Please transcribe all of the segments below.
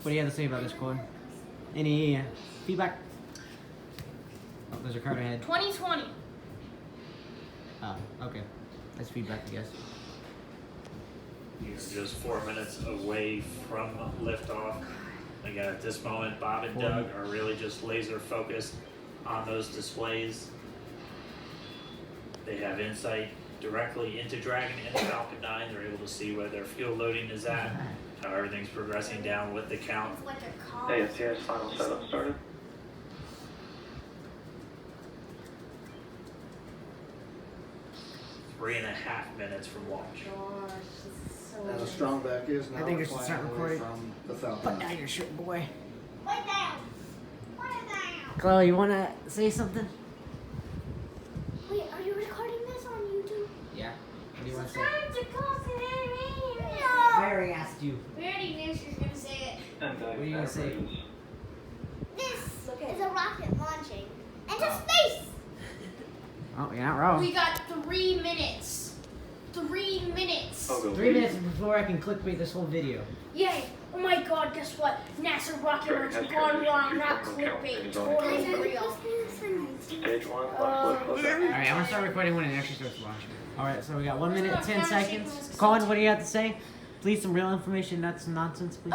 What do you have to say about this, Colin? Any feedback? Oh, there's a card ahead. 2020. Oh, okay. That's feedback, I guess. You're just 4 minutes away from liftoff. Again, at this moment, Bob and Doug are really just laser focused on those displays. They have insight directly into Dragon and Falcon 9. They're able to see where their fuel loading is at, how everything's progressing down with the count. K.H.V S final setup started. Three and a half minutes from launch. And the Strongback is now I think I should start flying away recording. from the Falcon. Put down your shirt, boy. Put it down. Put it down. Chloe, you want to say something? Wait, are you recording this on YouTube? Yeah. What do you want to say? Subscribe to Cousin Amy. I already asked you. We already knew she was going to say it. And What are you going to say? This is a rocket launching into space. Oh, you're not wrong. We got 3 minutes. 3 minutes. I'll go 3 minutes before I can clickbait this whole video. Yay. Oh my god, guess what? NASA rocket launch gone wrong, not clickbait. Totally real. Stage 1, left Alright, flip. I'm going to start recording when it actually starts launching. Alright, so we got 1 minute, 10 seconds. Colin, what do you have to say? Please, some real information, not some nonsense, please.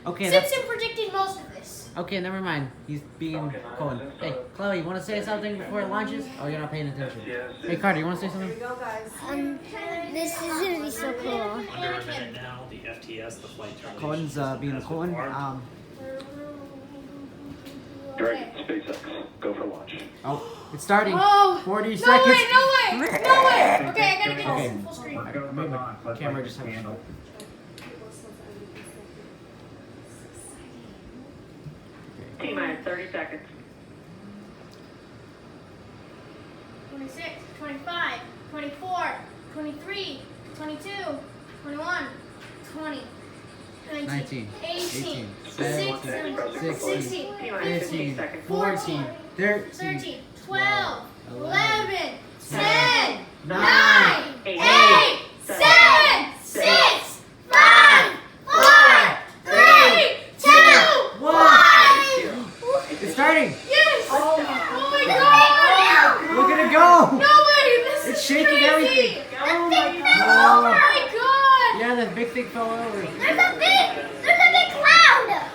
Okay, that's... Simpson predicted most of this. Okay, never mind. He's being Colin. Hey, Chloe, you want to say something before it launches? Oh, you're not paying attention. Hey, Carter, you want to say something? This is gonna be so cool. Under a minute now, the FTS, the flight termination. Colin's being has Colin. been marked. Dragon, SpaceX, go for launch. Oh, it's starting. Oh, 40 no seconds. way, no way, no way. Okay, I gotta get Okay. this in full screen. I made my camera just have a shot. T-minus 30 seconds. 26, 25, 24, 23, 22, 21, 20, 19, 18, 17, 16, 16, 15, seconds. 14, 13, 13, 12, 11, 10, 9, 9, 8, 8, 7, 6, 5, 4, 3, 2, 1. It's starting. Yes! Oh my god! Look at it go. No way! This It's is shaking crazy. everything. Oh my God. Oh my god! Yeah, that big thing fell over. There's a big cloud!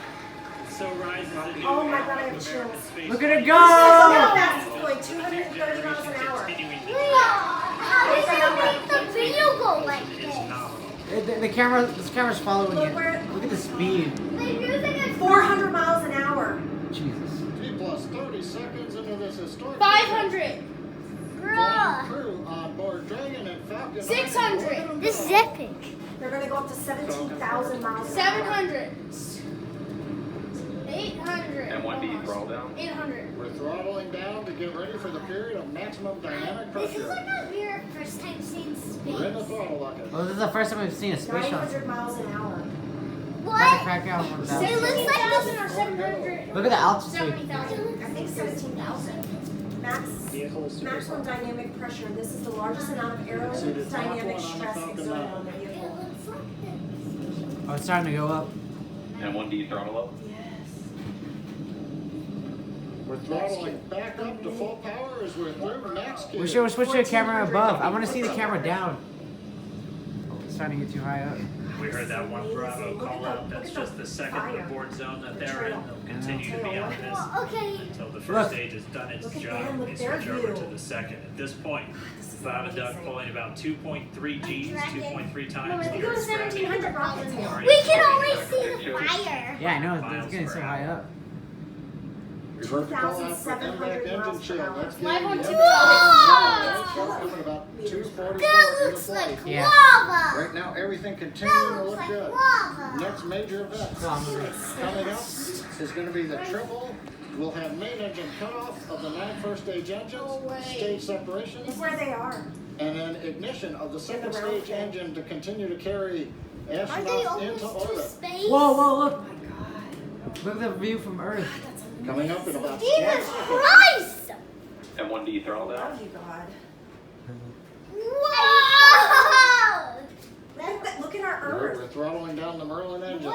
So rises a new Oh my era God, I have of chills. American space Look at it Look how go. fast it's going, 230 miles an hour. continuing to How did you make the video go like is this? nominal. The camera, this camera's following Look you. where- Look at the speed. They're using it 400 miles an hour. Jesus. T plus 30 seconds into this historic 500. flying crew on board Dragon and Falcon. 600. This is epic. They're going to go up to 17,000 miles an hour. 700. 800. And 1D throttle down. 800. We're throttling down to get ready for the period of maximum dynamic This is pressure. like a weird first time seeing We're in the space. throttle bucket. Oh, this is the first time we've seen a space shuttle. 900 miles an hour. About to crack out on that. It looks like 1,000 or 700. Look at the altitude. 70,000. I think 17,000. Maximum dynamic pressure. This is the largest amount of See the top one aerodynamic on the stress Falcon exerted 9. on the It vehicle. looks like this. Oh, it's starting to go up. And 1D throttle up. We're throttling back up to full power as we're through next We gear. should switch to a camera above. I want to see the camera down. Oh, it's starting to get too high up. We heard that one Bravo call out. That's just the second abort zone that they're in. They'll continue to be on this Well, okay. until the Look. first stage has done its Look at job them and with they their switch over view. to the second. At this point, Bob and Doug pulling about 2.3 Gs, 2.3 No, times if the you go to Earth's gravity. 1,700 rockets. Already We can starting always to see the fire. Yeah, I know. It's getting so high up. We've heard the call out for 2,700 MVAC engine miles per shield. hour. That's Live getting on the TV. MVAC coming about 244 That into looks like flight. Yeah. lava. Right now, everything continuing to That looks look like good. lava. Next major event coming up is going to be the triple. We'll have main engine cutoff of the 9 first stage engines, No way. stage separation, It's where they are. and then ignition of the second round stage thing. engine to continue to carry Are they astronauts into almost to orbit. space? Whoa, whoa, look. Oh my God. Look at the view from Earth. That's Coming up in amazing. about Jesus 10 seconds. Christ! And 1D throttle down. Love you, God. Whoa! Look at our Earth. We're throttling down the Merlin engines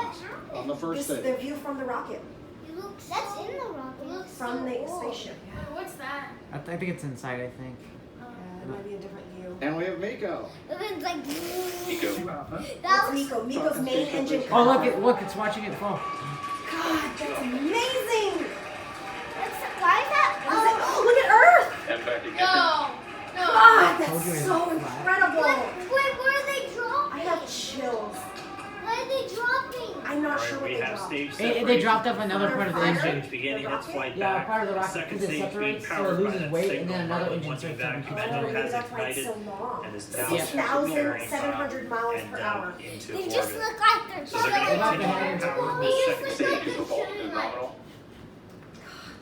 on the first This is the stage. view from the rocket, That's in the rocket. from the spaceship. What's that? I think it's inside. I think. It might be a different view. And we have Miko. It's like Nico. That's Miko. Miko's main engine. Oh, look! It's watching it fall. God, that's amazing. Why is that? Oh, look at Earth. And back again. No. God, Told you that's it's so flat. incredible. Where are they dropping? I have chills. Where are they dropping? I'm not Alright, sure what we they have dropped. stage They separation. dropped off another part of the First engine. stage beginning its flight Yeah, back. part of the rocket Second because it stage being separates, so it powered by loses that weight, and signal then another Merlin engine once starts back. coming. Oh, Commando maybe has that's why it's ignited so long. and is now 6,700 miles and per down hour. into They orbit. just look like they're So they're going to They're continue not to power They the just second look stage like Stage propulsion is nominal.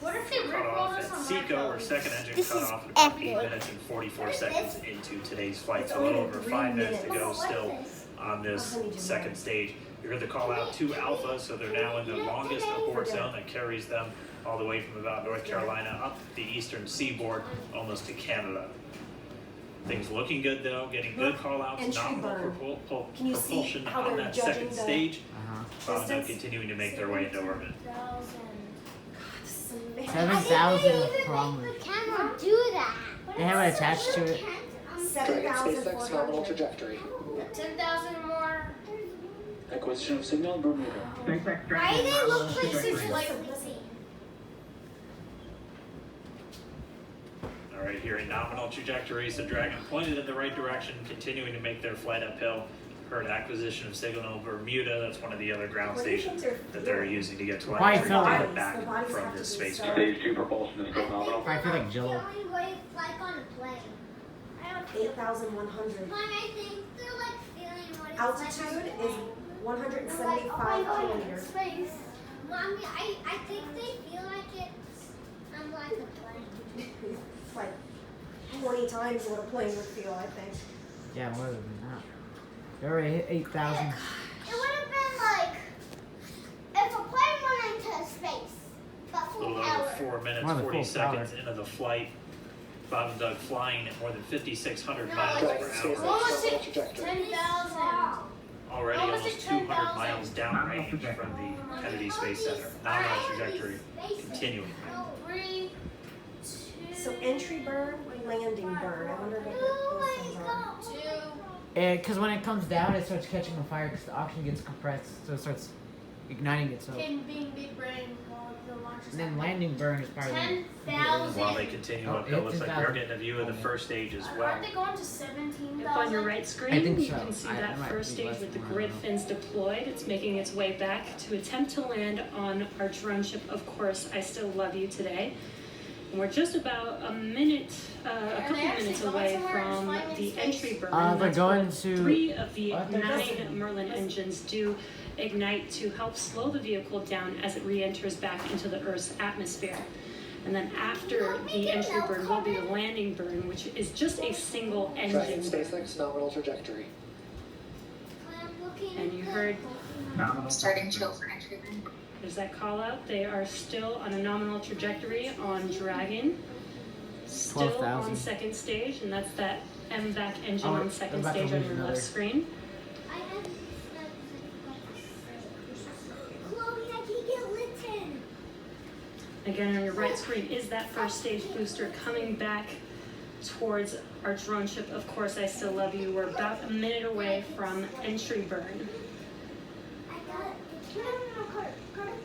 What if they cut rip all off this at on Seco, or second engine This cut is off at about 8 epic. minutes and 44 seconds into today's flight. It's So a little only over 3 5 minutes to minutes. go still on this I'll send you second mine. stage. You heard the call out to Alpha, so they're now in the longest abort zone that carries them all the way from about North Carolina up the eastern seaboard almost to Canada. Things looking good though, getting good call outs, Entry nominal burn. Can you see propulsion how on they're that judging second the stage. Uh-huh. Now distance? continuing to make their way into orbit. This is amazing. 7,000 kilometers. The camera do that. They have it attached to it. 7,400. trajectory. 10,000 more. Acquisition of signal Bermuda. Why do they look like such like All right, here in nominal trajectories, the Dragon pointed in the right direction, continuing to make their flight uphill. Heard acquisition of signal Bermuda. That's one of the other ground What do you stations think that they're using to get Why telemetry felt data it? back The bodies from have this to be space. so- Stage 2 propulsion is still nominal. I feel like Jello. like on a plane. I don't feel 8,100. Mom, I think they're like feeling what it's Altitude like. is 175 kilometers. Space. Mommy, I think they feel like it's like a plane. Like 20 times what a plane would feel, I think. Yeah, more than that. They already hit 8,000. It would have been like if a plane went into space, but A full little over power. 4 minutes, More than 40 full power. seconds into the flight. Bob and Doug flying at more than 5,600 No, miles like, per hour. almost hit 10,000. Already almost almost hit 200 10,000. miles downrange from the Kennedy Space Center. Nominal trajectory continuing. 3, 2, So entry burn, landing burn. I wonder what those things are. 2. Because when it comes down, it starts catching on fire because the oxygen gets compressed, so it starts igniting itself. Can being big brain while the launch is And then happening. landing burn is probably 10,000. While they continue Oh, uphill, looks like 10,000. we're getting a view of the first stage as well. Aren't they going to 17,000? Up on your right I screen, think you so. can see I that might first be stage less with the than grid that. fins deployed. It's making its way back to attempt to land on our drone ship, Of Course I Still Love You today. And we're just about a minute, a couple they actually minutes going away somewhere and from flying in the space? entry burn. They're That's going where to- 3 of the I think 9 Merlin engines do ignite to help slow the vehicle down as it re-enters back into the Earth's atmosphere. And then after the entry burn will be the landing burn, which is just a single engine burn. nominal trajectory. And you heard Starting chill for entry burn. there's that call out. They are still on a nominal trajectory on Dragon. Still 12,000. on second stage, and that's that MVAC engine Oh, on I'm second about to stage on lose your another. left screen. Chloe, I can get Litten. Again, on your right screen is that first stage booster coming back towards our drone ship. Of Course I Still Love You. We're about a minute away from entry burn. I got it. No, Carter.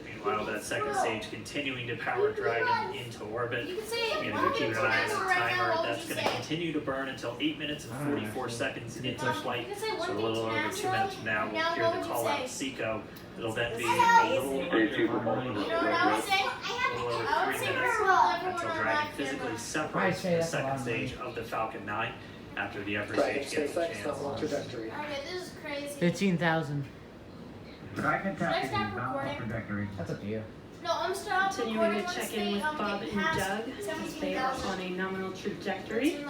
Meanwhile, that second stage continuing to power Dragon into orbit. You can say it. You're going to keep an eye on the Right now, timer. what would That's you going to say? continue to burn until 8 minutes and 44 seconds into flight. You can say So a one little thing over to 2 minutes from now, we'll Now hear what the would you call out say? Seco. It'll then be a Amazing. little Stage 2 propulsion is You know still what I would good. say? a little over I would 3 say minutes farewell, everyone until on Dragon that physically camera. separates say from the that's a lot second of stage of the Falcon 9 after the upper stage gets a chance. trajectory. Okay, this is crazy. 15,000. Should I stop recording? That's up to you. No, I'm stopping Continuing recording. to check in with Bob and Doug as they are on a nominal trajectory.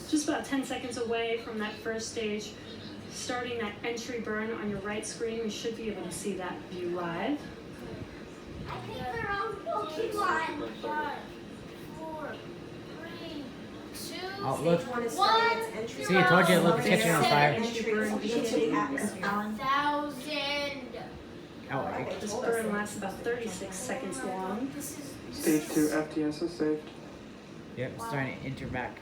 Just about 10 seconds away from that first stage. Starting that entry burn on your right screen, we should be able to see that view live. I think they're on Pokemon. 5, 4, 3, Oh, look. Stage 1 is starting its entry. See, I told you, look, it's catching on fire. Entry into the atmosphere. 1,000. Oh, wait. This burn lasts about 36 seconds long. Stage 2 FTS is saved. Yep, it's starting to enter back.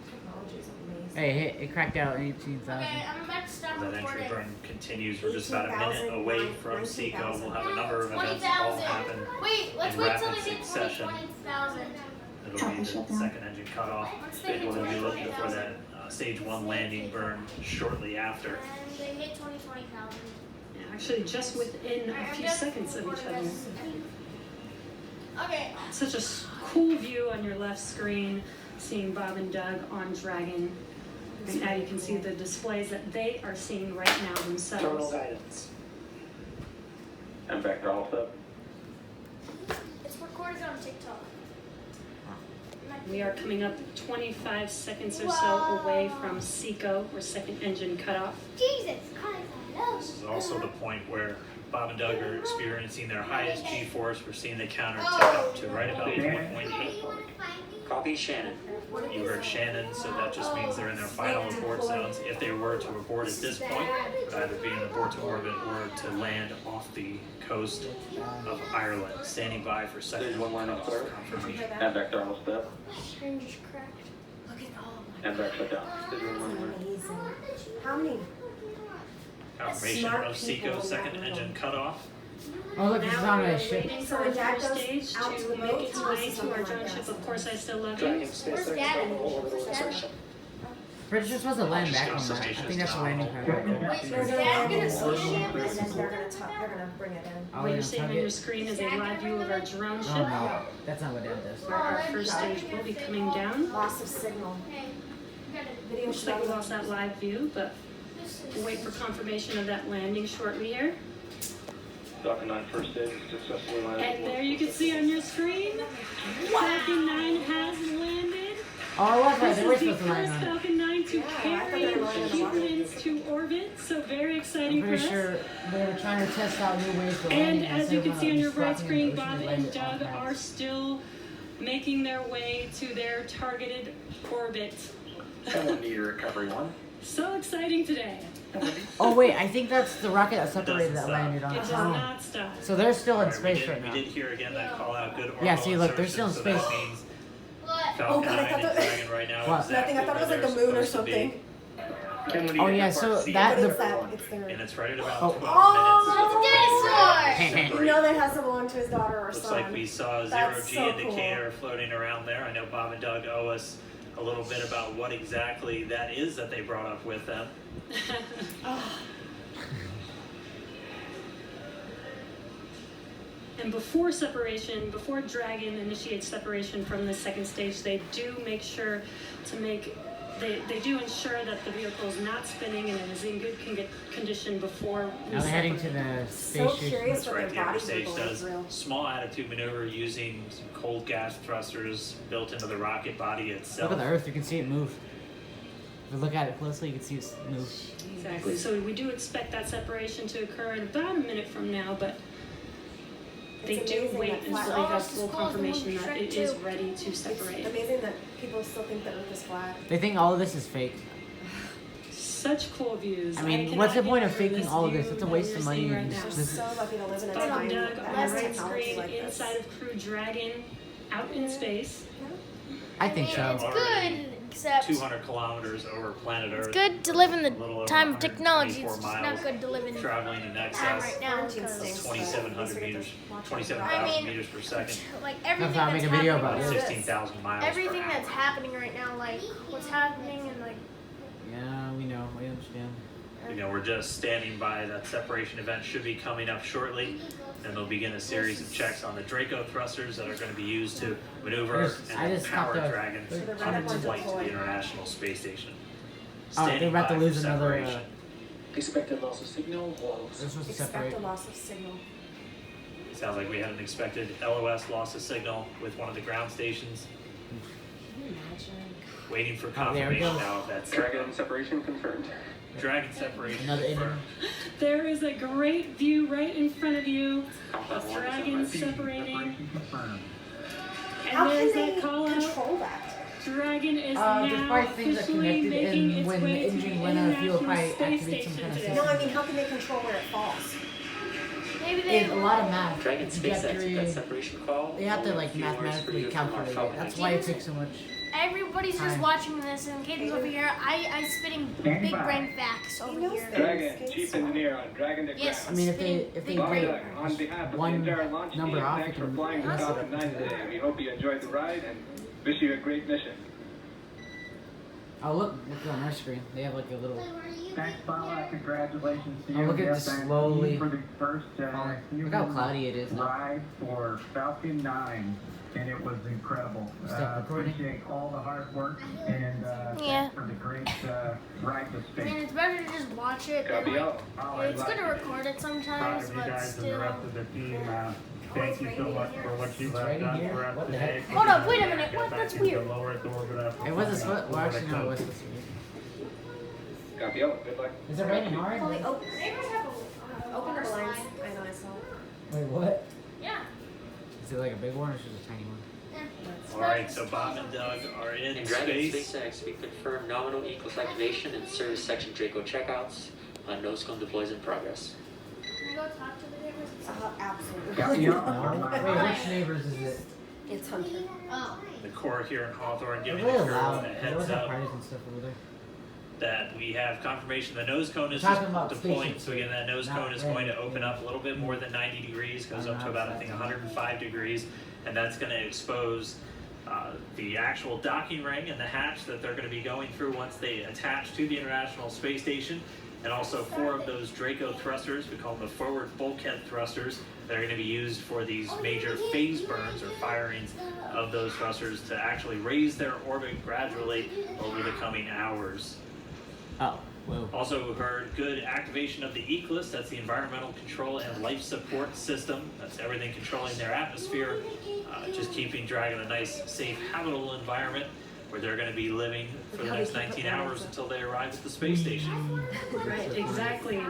Technology is amazing. Hey, it cracked out 18,000. Okay, I'm about to stop That entry recording. burn continues. We're just about a minute away from Seco. We'll have a number of events all 20,000. happen Wait, let's in wait till rapid they get succession. 20,000. It'll be the second engine cutoff. Once they We'll hit be looking for 20,000. that stage 1 landing burn shortly after. And they hit 20,000. Yeah, actually, just within a few seconds of each other. Okay. Such a cool view on your left screen, seeing Bob and Doug on Dragon. And now you can see the displays that they are seeing right now Terminal themselves. guidance. And vector alpha. It's recorded on TikTok. We are coming up 25 seconds or so away from Seco, or second engine cutoff. Jesus Christ, I This is also the point where Bob and Doug are experiencing their highest G-force. We're seeing the counter tick up to right about 1.8. Copy Shannon. You heard Shannon, so that just means they're in their final abort zones. If they were to abort at this point, it would either be an abort to orbit or to land off the coast of Ireland, standing by for second Stage 1 landing cutoff clear. confirmation. And vector alpha step. screen just cracked. Look at all my And vector shutdown. Stage 1 That's landing clear. amazing. How many? Confirmation Smart of people Seco's in second that engine cutoff. Oh, look, it's Now on we a are ship. waiting So for when our Dad first goes stage out to to the make boat, its he way wants to our something drone like ship. that. Of course, I still love Dragon you. space Where's 30 Dad? orbital organization. We're just supposed to land back on that. I think that's the landing pad. Wait, They're is gonna Dad land gonna in the see ocean, him? and then they're gonna bring it in. Oh, What yeah, you're seeing tug on your it. screen is a live view of our drone Oh, ship. no. That's not what Dad does. Where our first stage will be coming down. Loss of signal. Hey, you gotta Video Looks like we shut lost that live view, but we'll wait for confirmation of that landing shortly here. Falcon 9 first stage successfully landed. And there you can see on your screen, Falcon 9 has landed. Oh, I love that. This They were is the supposed to land first on it. Falcon 9 to Yeah, I thought carry they were landing on the water. humans to orbit, so very exciting I'm for pretty us. sure they were trying to test out new ways for And landing. as you instead can of, see on your just right dropping in screen, the ocean, Bob they and landed on Doug maps. are still making their way to their targeted orbit. And 1 meter recovery 1. So exciting today. Oh wait, I think that's the rocket that separated that stop. landed on It its does own. not stop. So they're still in Alright, space right we now. did hear again that call out good orbital Yeah, see, look, they're insertion, still in so that space. means What? Falcon God, I 9 thought and that- Dragon right now What? is Nothing. I thought it was like the moon or something. Oh yeah, so that But it's the that. It's And their. it's right at about Oh. 12 minutes. You know that has to belong to his daughter or Looks son. like we saw a That's zero-G so cool. indicator floating around there. I know Bob and Doug owe us a little bit about what exactly that is that they brought up with them. And before separation, before Dragon initiates separation from the second stage, they do make sure to they do ensure that the vehicle is not spinning and it is in good condition before we now they're heading to separate. the So space station. curious That's what right, their the upper bodies are stage going does through. small attitude maneuver using some cold gas thrusters built into the rocket body itself. Look at the Earth, you can see it move. If you look at it closely, you can see it move. Exactly. So we do expect that separation to occur in about a minute from now, but they It's do amazing wait that until flat they have Earth is full cold and confirmation we'll that be it shrunk is too. ready to It's separate. amazing that people still think the Earth is flat. They think all of this is fake. Such cool views. I mean, cannot what's the get point of over faking this all of this? view It's a that waste you're of money seeing and right now. We're this is- so lucky to live in a Bob time and Doug that on has the right technology screen like this. inside of Crew Dragon out in space. I think so. It's good, except 200 kilometers over planet Earth. it's good to live in a little the over time of technology. 124 It's just miles, not good to live in traveling in time excess right now Quarantine because stinks. 2,700 meters, I 27,000 mean, meters per second, like everything I'll make that's a video happening, about about this. 16,000 miles per everything hour. that's happening right now, like what's happening and like Yeah, we know. We understand. You know, we're just standing by. That separation event should be coming up shortly, and they'll begin a series of checks on the Draco thrusters that are going to be used to maneuver I and just power stopped Dragon So the on red its one flight to deployed. the International Space Station. Oh, they're Standing about to by lose for another. separation. Expected loss of signal. This was to Expect separate. a loss of signal. Sounds like we had an expected LOS loss of signal with one of the ground stations. Can you imagine? Waiting for Oh, there we confirmation go. now of that Dragon separation confirmed. Dragon separation. Another confirmed. There is a great view right in front of you Alpha of 1 Dragon is in separating. How And there's can that they call out. control that? Dragon is There's now probably things that officially connected, making and its when the way to the engine went out of fuel, International probably Space activates some Station kind of today. No, I mean, how can they control where it falls? Maybe they. It's a lot of math. Dragon SpaceX, Trajectory. that separation call. They have to only like a few hours mathematically further from our calculate it. Falcon That's 9. why it takes so much. Everybody's just Time. watching this, and Caden's over here. I spitting big brain facts over knows here. that. Dragon, Chief Engineer on Dragon to Yes. I mean, if they Big Bob brain. Doug, on behalf of the one entire launch number team, off, thanks you for can flying the mess it Falcon up 9 into today. We hope you enjoyed the ride and wish you a great mission. Oh look on our screen. They have like a little. Thanks, Paula. Congratulations to Oh, you. look at Yes, this and slowly for the first Look how human cloudy it is now. ride for Falcon 9, and it was incredible. Stop recording. Appreciate all the hard work and Yeah. thanks for the great ride to Man, space. it's better to just watch it. Than, Copy like, out. it's good to record it sometimes, but still. the team. Thank you so much for what you It's raining here? What the heck? Hold up, wait a minute. What? That's weird. It was this. Well, actually, no, it was this week. Copy out. Good luck. Is it raining hard? Holly, open the blinds. I know, I saw it. Wait, what? Yeah. Is it like a big one or just a tiny one? Alright, so Bob and Doug are in In Dragon space. SpaceX, we confirm nominal equals activation and service section Draco checkouts. Nose cone deploys in progress. Can I go talk to the neighbors? Absolutely. No. Wait, which neighbors is it? It's Hunter. Oh. The Corps here in Hawthorne They're giving really the crew loud. a They heads always have up parties and stuff over there. that we have confirmation the nose cone is Talking about deploying. spaceships, So again, that nose not cone is rain. going to open up a little bit more than 90 degrees, goes up to about I think 105 degrees, and that's going to expose the actual docking ring and the hatch that they're going to be going through once they attach to the International Space Station. And also 4 of those Draco thrusters, we call them the forward bulkhead thrusters, that are going to be used for these major phase burns or firings of those thrusters to actually raise their orbit gradually over the coming hours. Oh, whoa. Also heard good activation of the ECLIS, that's the Environmental Control and Life Support System. That's everything controlling their atmosphere, just keeping Dragon a nice, safe, habitable environment where they're going to be living for the next 19 hours until they arrive at the space station. Right, exactly.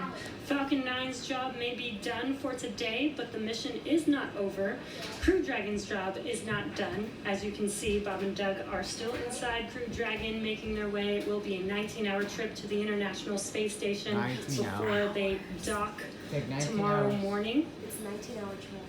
Falcon 9's job may be done for today, but the mission is not over. Crew Dragon's job is not done. As you can see, Bob and Doug are still inside Crew Dragon, making their way. It will be a 19-hour trip to the International Space Station 19 before hours. they dock Take 19 tomorrow hours. morning. It's a 19-hour trip.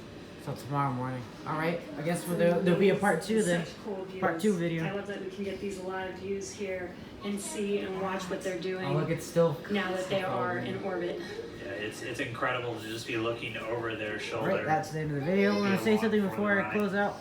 So tomorrow morning. Alright, I guess there'll be a part 2 then. Such cool views. Part 2 video. I love that we can get these live views here and see and watch what they're doing Oh look, it's still. now that they are in orbit. Yeah, it's incredible to just be looking over their shoulder. Alright, that's the end of the video. Want to say something before I close out?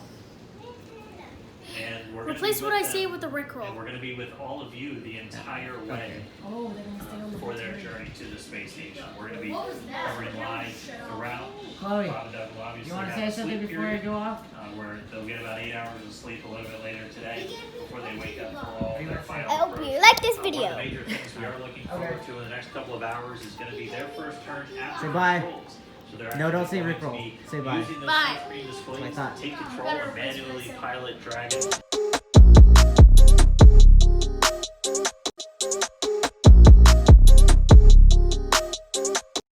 And we're gonna Replace be what with I say them, with the Rickroll. and we're going to be with all of you the entire way Oh, they're gonna stay on the for their bottom. journey to the space station. We're going to be covering live throughout. Chloe, Bob and Doug will obviously you want to have say a something sleep before I period, go off? where they'll get about 8 hours of sleep a little bit later today before they wake up for all their final I hope approach. you like this One video. of the major things we are looking forward to in the next couple of hours is going to be their first turn at Say the bye. controls. So they're No, don't actually say going Rickroll. to be Say bye. using those Bye. touchscreen displays That's what I to take control and manually pilot Dragon.